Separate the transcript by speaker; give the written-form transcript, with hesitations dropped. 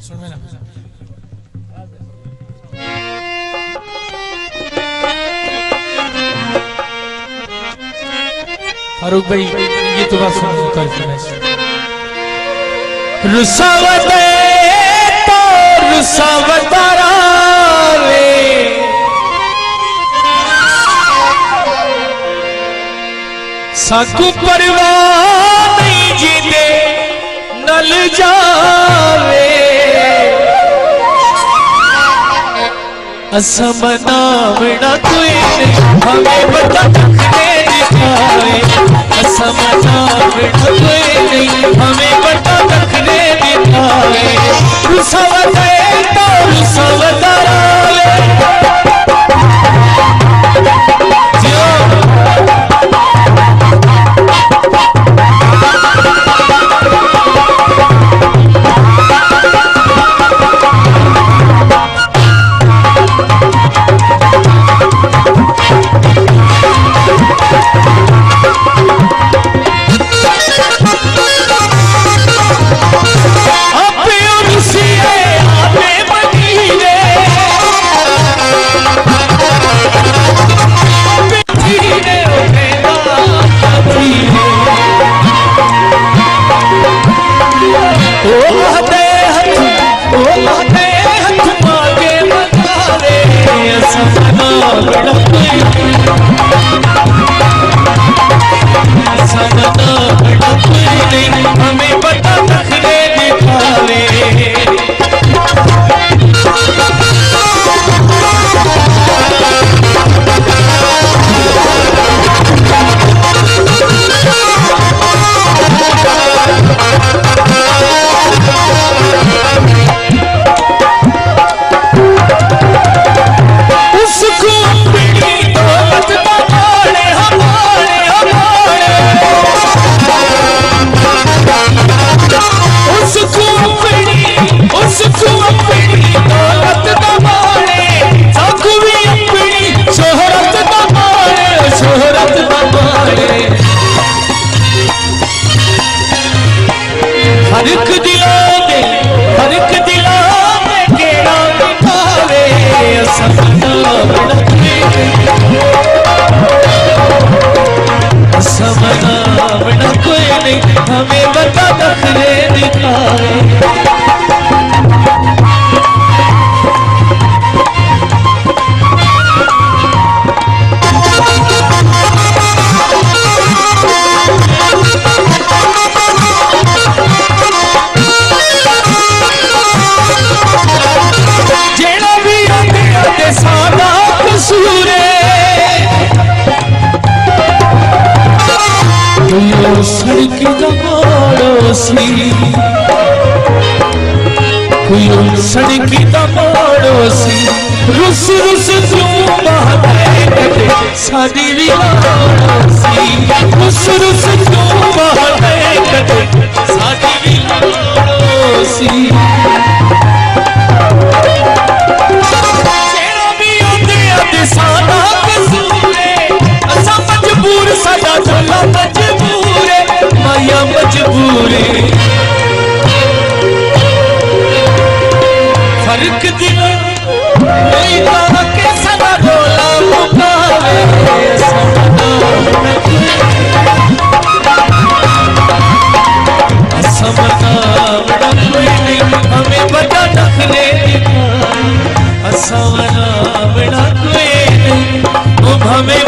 Speaker 1: सुन में ना फारूक भाई ये तो बात सुनो कर रुसावते तो रुसावतारा साकू परवाह नहीं जीते नल जावे असमनावना कोई हमें बता तखने दिखाए असमनावना कोई नहीं हमें बता तखने दिखाए रुसावते तो रुसावतारा हमें बता तखने दिखावे हमें बता तखने दिखाए जेड़ा भी आते सादा कसूर सड़क दमाड़ोसी कोई सड़क दमाड़ोसी रुस रुस क्यों बहते साड़ी विलाड़ोसी रुस रुस क्यों बहते साड़ी विलाड़ोसी जेड़ा भी आते सादा कसूर असा मजबूर साडा झोला मजबूर माया मजबूरे फर्क दिला कोई तारा के सदा डोला मुकावे असमनावना कोई नहीं हमें बता तखने दिखाए असमनावना कोई नहीं हमें